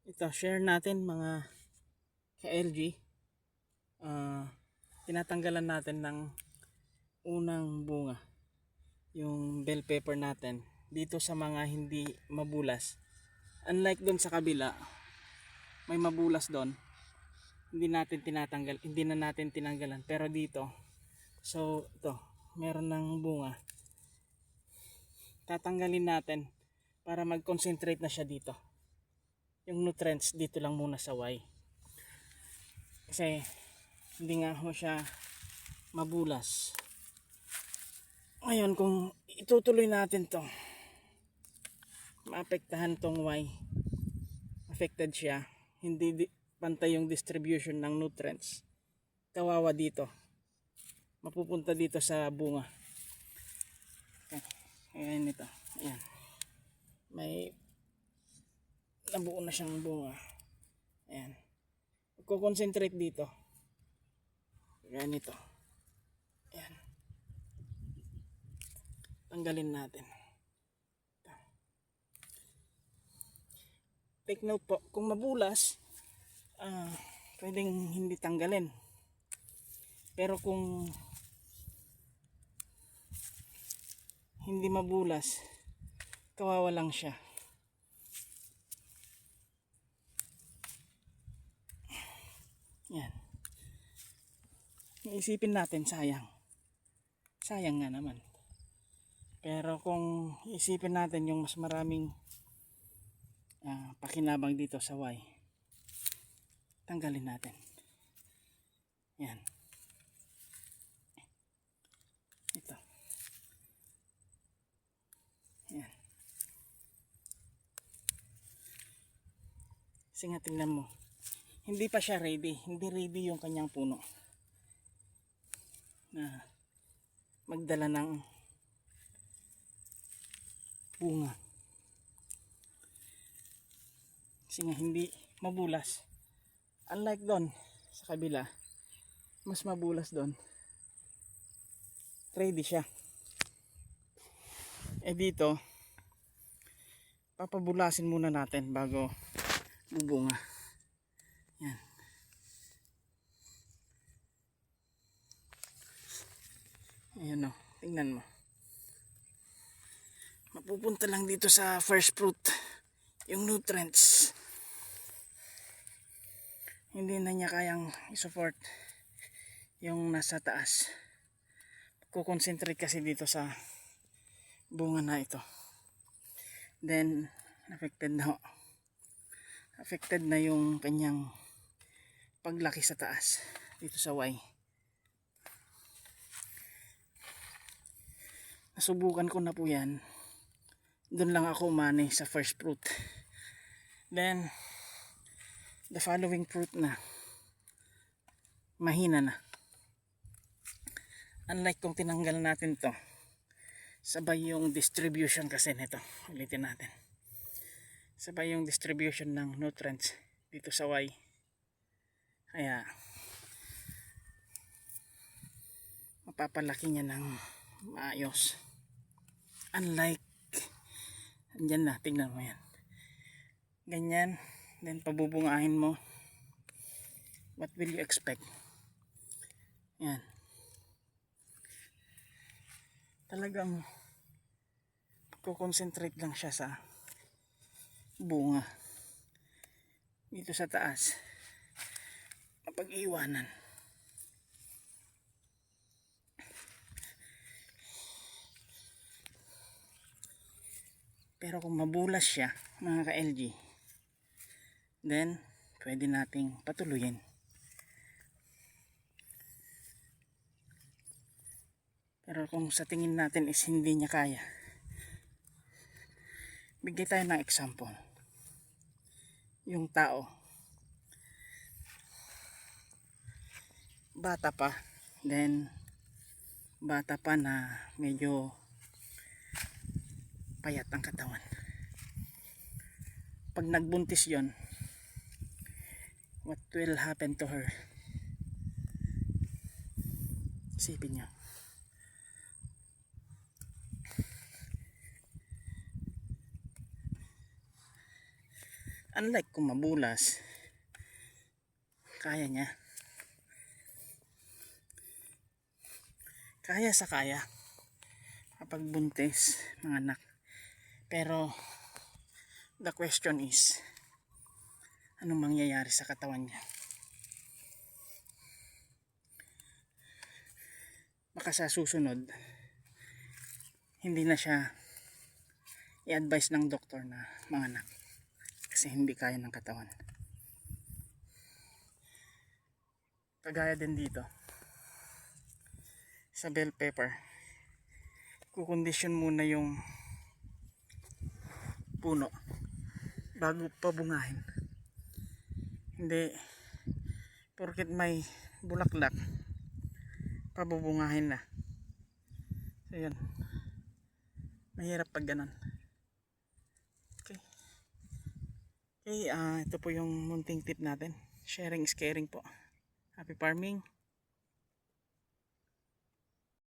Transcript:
Ito, share natin mga ka-LG. Tinatanggalan natin ng unang bunga, yung bell pepper natin dito sa mga hindi mabulas. Unlike doon sa kabila, may mabulas doon, hindi na natin tinanggalan. Pero dito, so ito, meron ng bunga, tatanggalin natin para mag-concentrate na siya dito. Yung nutrients dito lang muna sa Y, kasi hindi nga ho siya mabulas. Ngayon, kung itutuloy natin to, maapektahan tong Y, affected siya, hindi pantay yung distribution ng nutrients, kawawa dito, mapupunta dito sa bunga. Ayan ito, ayan, may nabuo na siyang bunga. Ayan, magko-concentrate dito, ayan ito, ayan, tanggalin natin. Take note po, kung mabulas, pwedeng hindi tanggalin. Pero kung hindi mabulas, kawawa lang siya. Yan. Iisipin natin, sayang. Sayang nga naman. Pero kung isipin natin yung mas maraming pakinabang dito sa Y, tanggalin natin. Yan. Ito. Yan. Kasi nga tingnan mo, hindi pa siya ready. Hindi ready yung kanyang puno na magdala ng bunga. Kasi nga hindi mabulas. Unlike doon sa kabila, mas mabulas doon. Ready siya. Dito, papabulasin muna natin bago bubunga. Yan. Ayan o, tingnan mo. Mapupunta lang dito sa first fruit yung nutrients. Hindi na niya kayang i-support yung nasa taas. Kukonsentrate kasi dito sa bunga na ito. Then affected na yung kanyang paglaki sa taas dito sa Y. Nasubukan ko na po yan. Doon lang ako umani sa first fruit. Then the following fruit na, mahina na. Unlike kung tinanggal natin to, sabay yung distribution kasi nito. Ulitin natin. Sabay yung distribution ng nutrients dito sa Y. Kaya mapapalaki niya ng maayos. Unlike, andyan na, tingnan mo yan. Ganyan, then pabubungahin mo. What will you expect? Yan. Talagang kukonsentrate lang siya sa bunga. Dito sa taas, mapag-iwanan. Pero kung mabulas siya, mga ka-LG, then pwede nating patuluyin. Pero kung sa tingin natin is hindi niya kaya, bigay tayo ng example. Yung tao, bata pa, then bata pa na medyo payat ang katawan. Pag nagbuntis yon, what will happen to her? Isipin niyo. Unlike kung mabulas, kaya niya. Kaya sa kaya kapag buntis, mga anak. Pero the question is, anong mangyayari sa katawan niya? Baka sa susunod, hindi na siya i-advise ng doktor na manganak kasi hindi kaya ng katawan. Kagaya din dito sa bell pepper, kukondisyon muna yung puno bago pabungahin. Hindi porket may bulaklak pabubungahin na. So yun, mahirap pag ganun. Okay, ito po yung munting tip natin. Sharing is caring po. Happy farming.